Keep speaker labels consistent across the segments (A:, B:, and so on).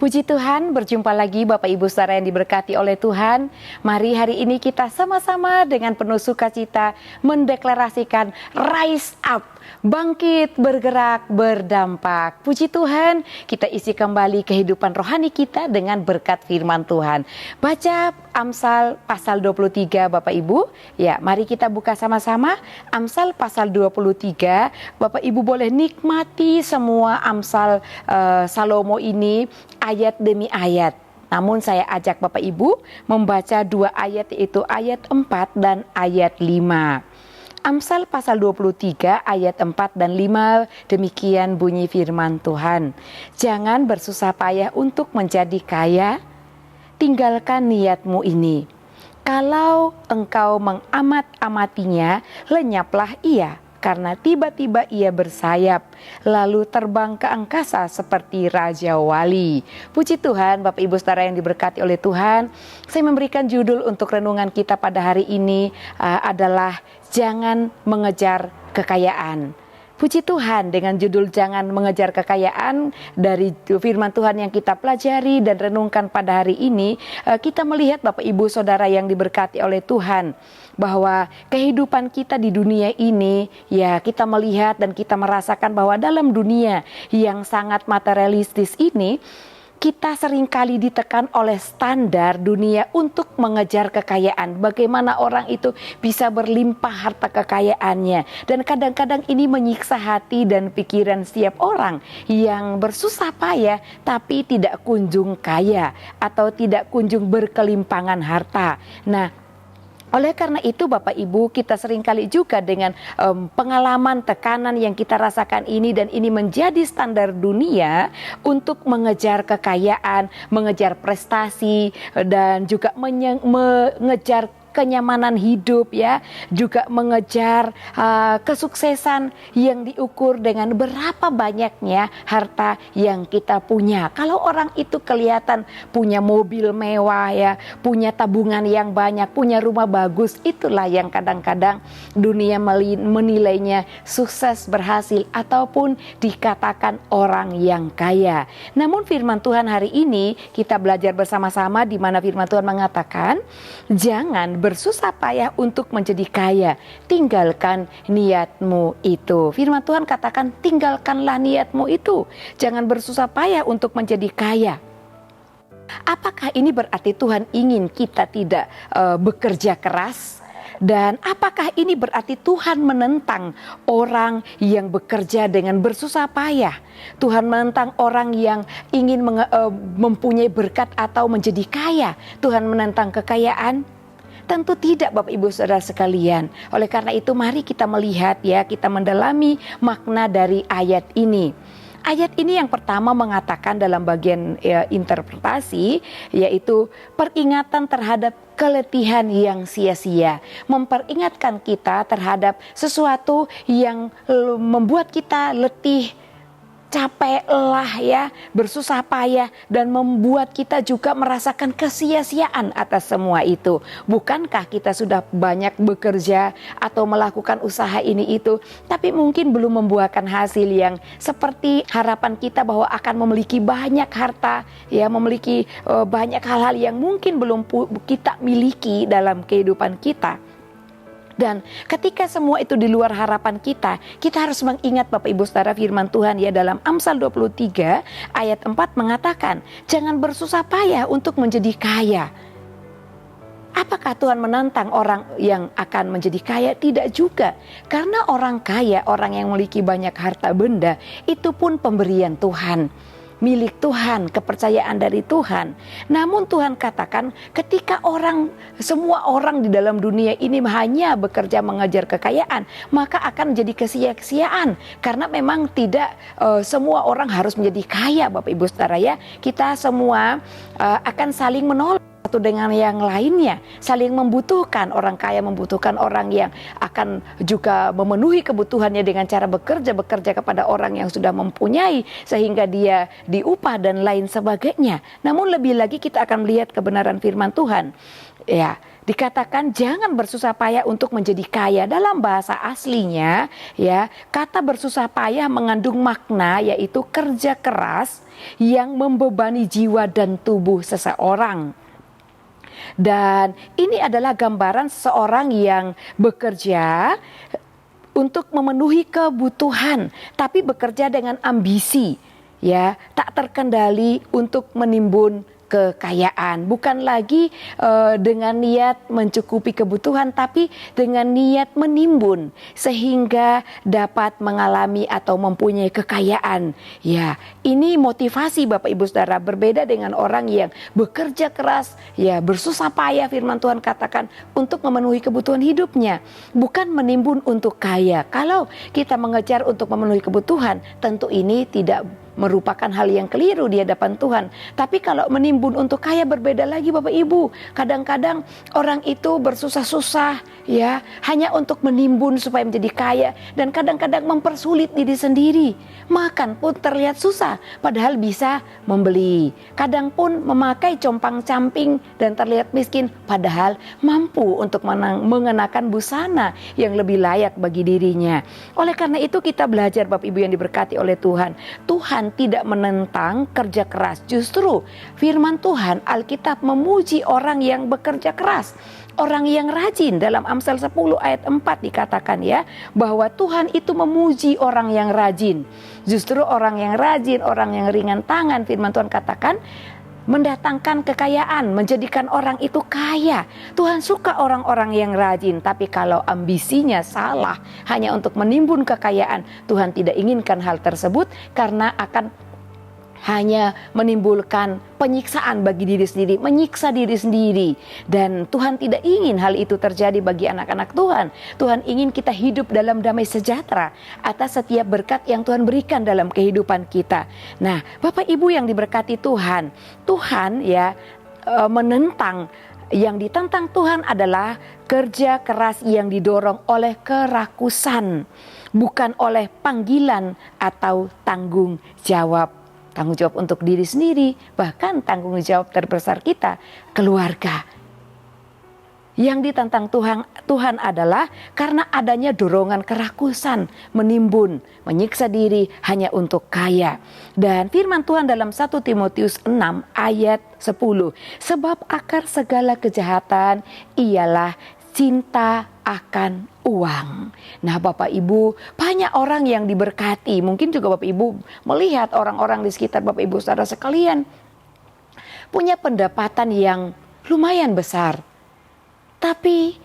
A: Puji Tuhan, berjumpa lagi Bapak Ibu Saudara yang diberkati oleh Tuhan. Mari hari ini kita sama-sama dengan penuh sukacita mendeklarasikan rise up, bangkit, bergerak, berdampak. Puji Tuhan, kita isi kembali kehidupan rohani kita dengan berkat firman Tuhan. Baca Amsal pasal 23 Bapak Ibu. Ya, mari kita buka sama-sama Amsal pasal 23. Bapak Ibu boleh nikmati semua Amsal Salomo ini ayat demi ayat. Namun saya ajak Bapak Ibu membaca dua ayat, yaitu ayat 4 dan ayat 5. Amsal pasal 23 ayat 4 dan 5, demikian bunyi firman Tuhan. Jangan bersusah payah untuk menjadi kaya, tinggalkan niatmu ini. Kalau engkau mengamat-amatinya, lenyaplah ia. Karena tiba-tiba ia bersayap, lalu terbang ke angkasa seperti Raja Wali. Puji Tuhan, Bapak Ibu Saudara yang diberkati oleh Tuhan. Saya memberikan judul untuk renungan kita pada hari ini adalah Jangan Mengejar Kekayaan. Puji Tuhan, dengan judul Jangan Mengejar Kekayaan dari firman Tuhan yang kita pelajari dan renungkan pada hari ini, kita melihat Bapak Ibu Saudara yang diberkati oleh Tuhan, bahwa kehidupan kita di dunia ini, ya kita melihat dan kita merasakan bahwa dalam dunia yang sangat materialistis ini, kita seringkali ditekan oleh standar dunia untuk mengejar kekayaan. Bagaimana orang itu bisa berlimpah harta kekayaannya. Dan kadang-kadang ini menyiksa hati dan pikiran setiap orang yang bersusah payah tapi tidak kunjung kaya atau tidak kunjung berkelimpangan harta. Nah, oleh karena itu Bapak Ibu, kita seringkali juga dengan pengalaman tekanan yang kita rasakan ini, dan ini menjadi standar dunia untuk mengejar kekayaan, mengejar prestasi, dan juga mengejar kenyamanan hidup, ya, juga mengejar kesuksesan yang diukur dengan berapa banyaknya harta yang kita punya. Kalau orang itu kelihatan punya mobil mewah, ya, punya tabungan yang banyak, punya rumah bagus, itulah yang kadang-kadang dunia menilainya sukses, berhasil, ataupun dikatakan orang yang kaya. Namun firman Tuhan hari ini kita belajar bersama-sama, di mana firman Tuhan mengatakan, jangan bersusah payah untuk menjadi kaya, tinggalkan niatmu itu. Firman Tuhan katakan, tinggalkanlah niatmu itu. Jangan bersusah payah untuk menjadi kaya. Apakah ini berarti Tuhan ingin kita tidak bekerja keras? Dan apakah ini berarti Tuhan menentang orang yang bekerja dengan bersusah payah? Tuhan menentang orang yang ingin mempunyai berkat atau menjadi kaya? Tuhan menentang kekayaan? Tentu tidak, Bapak Ibu Saudara sekalian. Oleh karena itu mari kita melihat, ya, kita mendalami makna dari ayat ini. Ayat ini yang pertama mengatakan dalam bagian interpretasi, yaitu peringatan terhadap keletihan yang sia-sia. Memperingatkan kita terhadap sesuatu yang membuat kita letih, capek, lelah, ya, bersusah payah, dan membuat kita juga merasakan kesia-siaan atas semua itu. Bukankah kita sudah banyak bekerja atau melakukan usaha ini itu, tapi mungkin belum membuahkan hasil yang seperti harapan kita bahwa akan memiliki banyak harta, ya, memiliki banyak hal-hal yang mungkin belum kita miliki dalam kehidupan kita. Dan ketika semua itu di luar harapan kita, kita harus mengingat Bapak Ibu Saudara firman Tuhan, ya, dalam Amsal 23 ayat 4 mengatakan, jangan bersusah payah untuk menjadi kaya. Apakah Tuhan menantang orang yang akan menjadi kaya? Tidak juga. Karena orang kaya, orang yang memiliki banyak harta benda, itu pun pemberian Tuhan, milik Tuhan, kepercayaan dari Tuhan. Namun Tuhan katakan, ketika semua orang di dalam dunia ini hanya bekerja mengejar kekayaan, maka akan menjadi kesia-siaan. Karena memang tidak semua orang harus menjadi kaya, Bapak Ibu Saudara, ya. Kita semua akan saling menolak satu dengan yang lainnya, saling membutuhkan. Orang kaya membutuhkan orang yang akan juga memenuhi kebutuhannya dengan cara bekerja kepada orang yang sudah mempunyai, sehingga dia diupah dan lain sebagainya. Namun lebih lagi kita akan melihat kebenaran firman Tuhan, ya, dikatakan jangan bersusah payah untuk menjadi kaya. Dalam bahasa aslinya ya, kata bersusah payah mengandung makna yaitu kerja keras yang membebani jiwa dan tubuh seseorang. Dan ini adalah gambaran seseorang yang bekerja untuk memenuhi kebutuhan, tapi bekerja dengan ambisi, ya, tak terkendali untuk menimbun kekayaan, bukan lagi dengan niat mencukupi kebutuhan, tapi dengan niat menimbun sehingga dapat mengalami atau mempunyai kekayaan. Ya, ini motivasi Bapak Ibu Saudara, berbeda dengan orang yang bekerja keras, ya, bersusah payah firman Tuhan katakan untuk memenuhi kebutuhan hidupnya, bukan menimbun untuk kaya. Kalau kita mengejar untuk memenuhi kebutuhan, tentu ini tidak merupakan hal yang keliru di hadapan Tuhan. Tapi kalau menimbun untuk kaya berbeda lagi Bapak Ibu. Kadang-kadang orang itu bersusah-susah ya hanya untuk menimbun supaya menjadi kaya, dan kadang-kadang mempersulit diri sendiri. Makan pun terlihat susah padahal bisa membeli. Kadang pun memakai compang-camping dan terlihat miskin padahal mampu untuk mengenakan busana yang lebih layak bagi dirinya. Oleh karena itu kita belajar Bapak Ibu yang diberkati oleh Tuhan. Tuhan tidak menentang kerja keras. Justru firman Tuhan Alkitab memuji orang yang bekerja keras, orang yang rajin. Dalam Amsal 10 ayat 4 dikatakan ya, bahwa Tuhan itu memuji orang yang rajin. Justru orang yang rajin, orang yang ringan tangan, firman Tuhan katakan mendatangkan kekayaan, menjadikan orang itu kaya. Tuhan suka orang-orang yang rajin, tapi kalau ambisinya salah hanya untuk menimbun kekayaan, Tuhan tidak inginkan hal tersebut karena akan hanya menimbulkan penyiksaan bagi diri sendiri, menyiksa diri sendiri. Dan Tuhan tidak ingin hal itu terjadi bagi anak-anak Tuhan. Tuhan ingin kita hidup dalam damai sejahtera atas setiap berkat yang Tuhan berikan dalam kehidupan kita. Nah, Bapak Ibu yang diberkati Tuhan, Tuhan ya menentang. Yang ditentang Tuhan adalah kerja keras yang didorong oleh kerakusan, bukan oleh panggilan atau tanggung jawab. Tanggung jawab untuk diri sendiri, bahkan tanggung jawab terbesar kita, keluarga. Yang ditentang Tuhan adalah karena adanya dorongan kerakusan, menimbun, menyiksa diri hanya untuk kaya. Dan firman Tuhan dalam 1 Timotius 6 ayat 10, sebab akar segala kejahatan ialah cinta akan uang. Nah Bapak Ibu, banyak orang yang diberkati. Mungkin juga Bapak Ibu melihat orang-orang di sekitar Bapak Ibu saudara sekalian punya pendapatan yang lumayan besar, tapi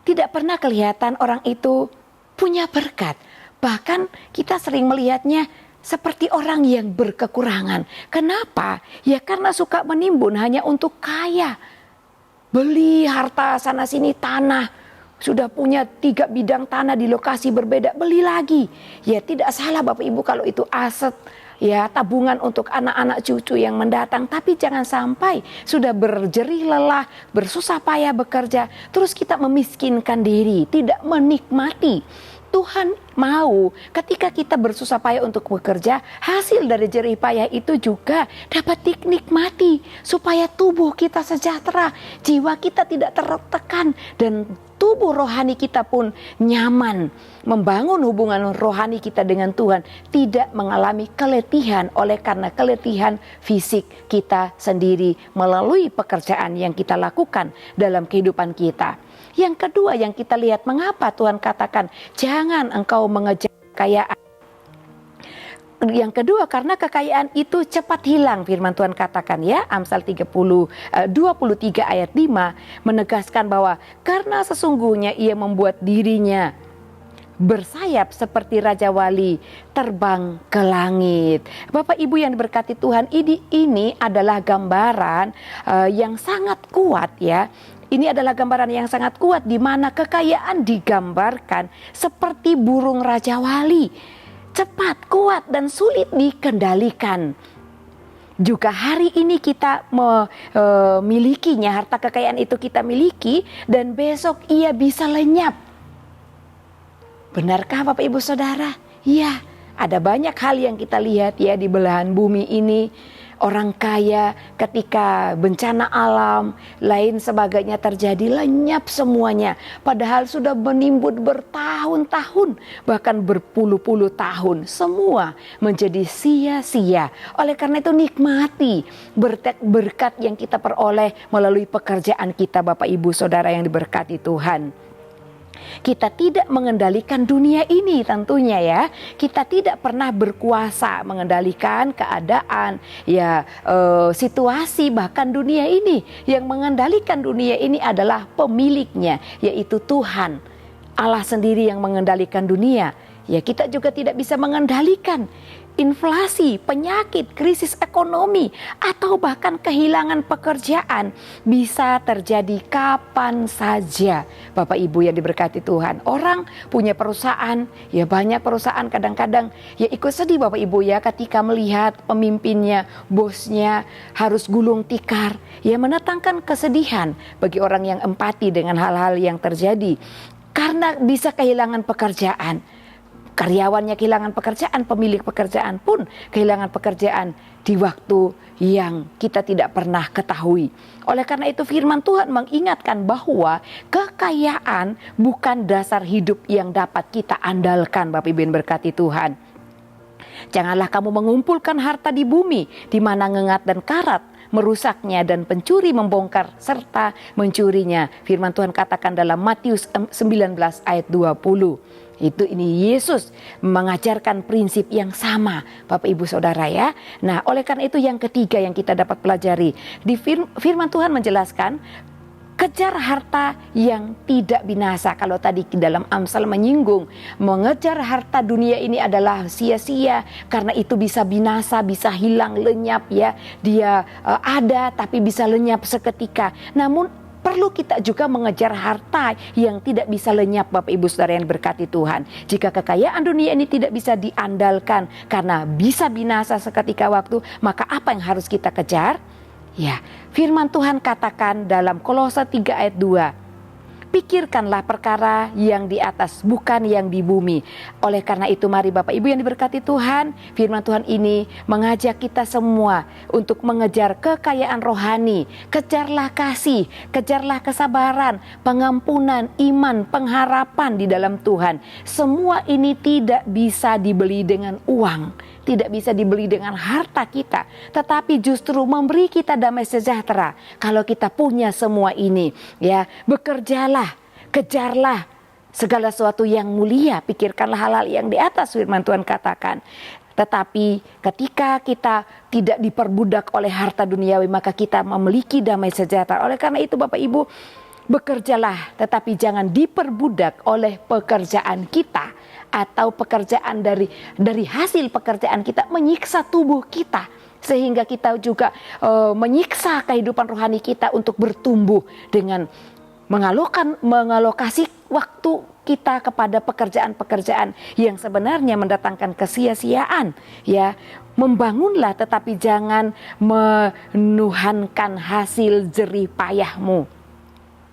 A: tidak pernah kelihatan orang itu punya berkat. Bahkan kita sering melihatnya seperti orang yang berkekurangan. Kenapa? Ya karena suka menimbun hanya untuk kaya. Beli harta sana sini tanah, sudah punya 3 bidang tanah di lokasi berbeda, beli lagi. Ya tidak salah Bapak Ibu kalau itu aset, ya tabungan untuk anak-anak cucu yang mendatang. Tapi jangan sampai sudah berjerih lelah, bersusah payah bekerja, terus kita memiskinkan diri, tidak menikmati. Tuhan mau ketika kita bersusah payah untuk bekerja, hasil dari jerih payah itu juga dapat dinikmati supaya tubuh kita sejahtera, jiwa kita tidak tertekan, dan tubuh rohani kita pun nyaman. Membangun hubungan rohani kita dengan Tuhan, tidak mengalami keletihan oleh karena keletihan fisik kita sendiri melalui pekerjaan yang kita lakukan dalam kehidupan kita. Yang kedua yang kita lihat, mengapa Tuhan katakan jangan engkau mengejar kekayaan. Yang kedua, karena kekayaan itu cepat hilang. Firman Tuhan katakan ya, Amsal 23 ayat 5 menegaskan bahwa karena sesungguhnya ia membuat dirinya bersayap seperti Raja Wali terbang ke langit. Bapak Ibu yang diberkati Tuhan, ini adalah gambaran yang sangat kuat ya. Ini adalah gambaran yang sangat kuat di mana kekayaan digambarkan seperti burung Raja Wali. Cepat, kuat, dan sulit dikendalikan. Juga hari ini kita memilikinya, harta kekayaan itu kita miliki, dan besok ia bisa lenyap. Benarkah Bapak Ibu Saudara? Ya, ada banyak hal yang kita lihat ya di belahan bumi ini. Orang kaya ketika bencana alam, lain sebagainya terjadi, lenyap semuanya. Padahal sudah menimbun bertahun-tahun, bahkan berpuluh-puluh tahun. Semua menjadi sia-sia. Oleh karena itu nikmati berkat yang kita peroleh melalui pekerjaan kita, Bapak Ibu Saudara yang diberkati Tuhan. Kita tidak mengendalikan dunia ini tentunya ya. Kita tidak pernah berkuasa mengendalikan keadaan situasi bahkan dunia ini. Yang mengendalikan dunia ini adalah pemiliknya, yaitu Tuhan. Allah sendiri yang mengendalikan dunia. Ya, kita juga tidak bisa mengendalikan inflasi, penyakit, krisis ekonomi, atau bahkan kehilangan pekerjaan. Bisa terjadi kapan saja, Bapak Ibu yang diberkati Tuhan. Orang punya perusahaan, ya banyak perusahaan kadang-kadang ya ikut sedih Bapak Ibu ya ketika melihat pemimpinnya, bosnya harus gulung tikar. Ya mendatangkan kesedihan bagi orang yang empati dengan hal-hal yang terjadi. Karena bisa kehilangan pekerjaan. Karyawannya kehilangan pekerjaan, pemilik pekerjaan pun kehilangan pekerjaan di waktu yang kita tidak pernah ketahui. Oleh karena itu firman Tuhan mengingatkan bahwa kekayaan bukan dasar hidup yang dapat kita andalkan, Bapak Ibu yang berkati Tuhan. Janganlah kamu mengumpulkan harta di bumi, di mana ngengat dan karat merusaknya dan pencuri membongkar serta mencurinya. Firman Tuhan katakan dalam Matius 19 ayat 20. Ini Yesus mengajarkan prinsip yang sama, Bapak Ibu Saudara ya. Nah, oleh karena itu yang ketiga yang kita dapat pelajari di firman Tuhan menjelaskan, kejar harta yang tidak binasa. Kalau tadi dalam Amsal menyinggung, mengejar harta dunia ini adalah sia-sia karena itu bisa binasa, bisa hilang, lenyap ya. Dia ada tapi bisa lenyap seketika. Namun perlu kita juga mengejar harta yang tidak bisa lenyap, Bapak Ibu Saudara yang berkati Tuhan. Jika kekayaan dunia ini tidak bisa diandalkan karena bisa binasa seketika waktu, maka apa yang harus kita kejar? Ya, firman Tuhan katakan dalam Kolose 3 ayat 2. Pikirkanlah perkara yang di atas, bukan yang di bumi. Oleh karena itu mari Bapak Ibu yang diberkati Tuhan, firman Tuhan ini mengajak kita semua untuk mengejar kekayaan rohani. Kejarlah kasih, kejarlah kesabaran, pengampunan, iman, pengharapan di dalam Tuhan. Semua ini tidak bisa dibeli dengan uang, tidak bisa dibeli dengan harta kita, tetapi justru memberi kita damai sejahtera. Kalau kita punya semua ini, ya, bekerjalah, kejarlah segala sesuatu yang mulia, pikirkanlah hal-hal yang di atas, firman Tuhan katakan. Tetapi ketika kita tidak diperbudak oleh harta duniawi, maka kita memiliki damai sejahtera. Oleh karena itu Bapak Ibu, bekerjalah, tetapi jangan diperbudak oleh pekerjaan kita atau pekerjaan dari hasil pekerjaan kita menyiksa tubuh kita, sehingga kita juga menyiksa kehidupan rohani kita untuk bertumbuh dengan mengalokasi waktu kita kepada pekerjaan-pekerjaan yang sebenarnya mendatangkan kesia-siaan. Ya, membangunlah tetapi jangan menuhankan hasil jerih payahmu.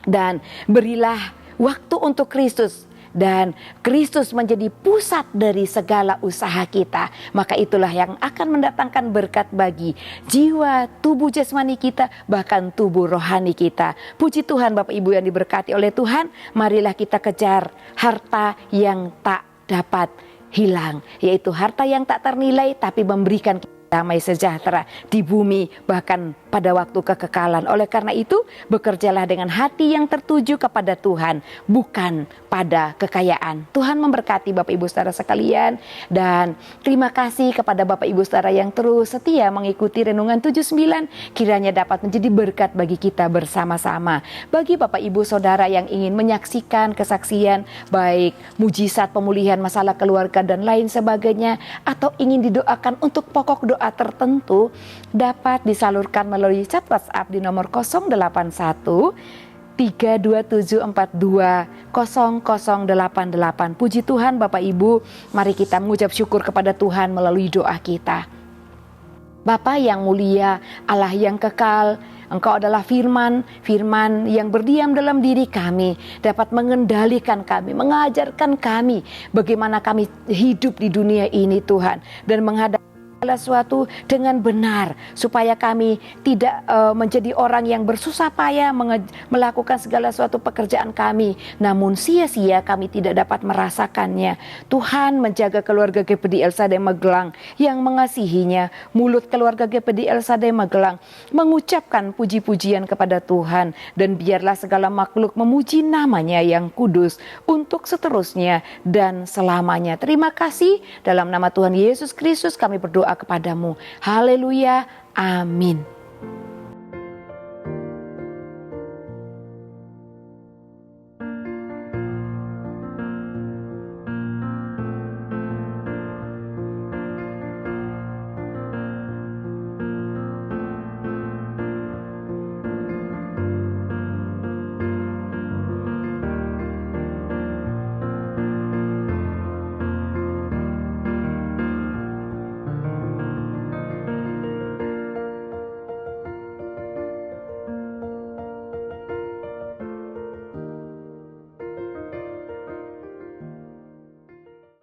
A: Dan berilah waktu untuk Kristus, dan Kristus menjadi pusat dari segala usaha kita. Maka itulah yang akan mendatangkan berkat bagi jiwa, tubuh jasmani kita, bahkan tubuh rohani kita. Puji Tuhan Bapak Ibu yang diberkati oleh Tuhan. Marilah kita kejar harta yang tak dapat hilang, yaitu harta yang tak ternilai tapi memberikan damai sejahtera di bumi bahkan pada waktu kekekalan. Oleh karena itu, bekerjalah dengan hati yang tertuju kepada Tuhan, bukan pada kekayaan. Tuhan memberkati Bapak Ibu Saudara sekalian, dan terima kasih kepada Bapak Ibu Saudara yang terus setia mengikuti Renungan 79, kiranya dapat menjadi berkat bagi kita bersama-sama. Bagi Bapak Ibu Saudara yang ingin menyaksikan kesaksian, baik mujizat pemulihan masalah keluarga dan lain sebagainya, atau ingin didoakan untuk pokok doa tertentu, dapat disalurkan melalui chat WhatsApp di nomor 081 32742 0088. Puji Tuhan Bapak Ibu, mari kita mengucap syukur kepada Tuhan melalui doa kita. Bapa yang mulia, Allah yang kekal, Engkau adalah firman yang berdiam dalam diri kami, dapat mengendalikan kami, mengajarkan kami bagaimana kami hidup di dunia ini Tuhan, dan menghadapi segala sesuatu dengan benar, supaya kami tidak menjadi orang yang bersusah payah melakukan segala sesuatu pekerjaan kami, namun sia-sia kami tidak dapat merasakannya. Tuhan menjaga keluarga GPD El Shaddai Magelang yang mengasihinya. Mulut keluarga GPD El Shaddai Magelang mengucapkan puji-pujian kepada Tuhan, dan biarlah segala makhluk memuji namanya yang kudus untuk seterusnya dan selamanya. Terima kasih, dalam nama Tuhan Yesus Kristus kami berdoa kepadamu. Haleluya, amin.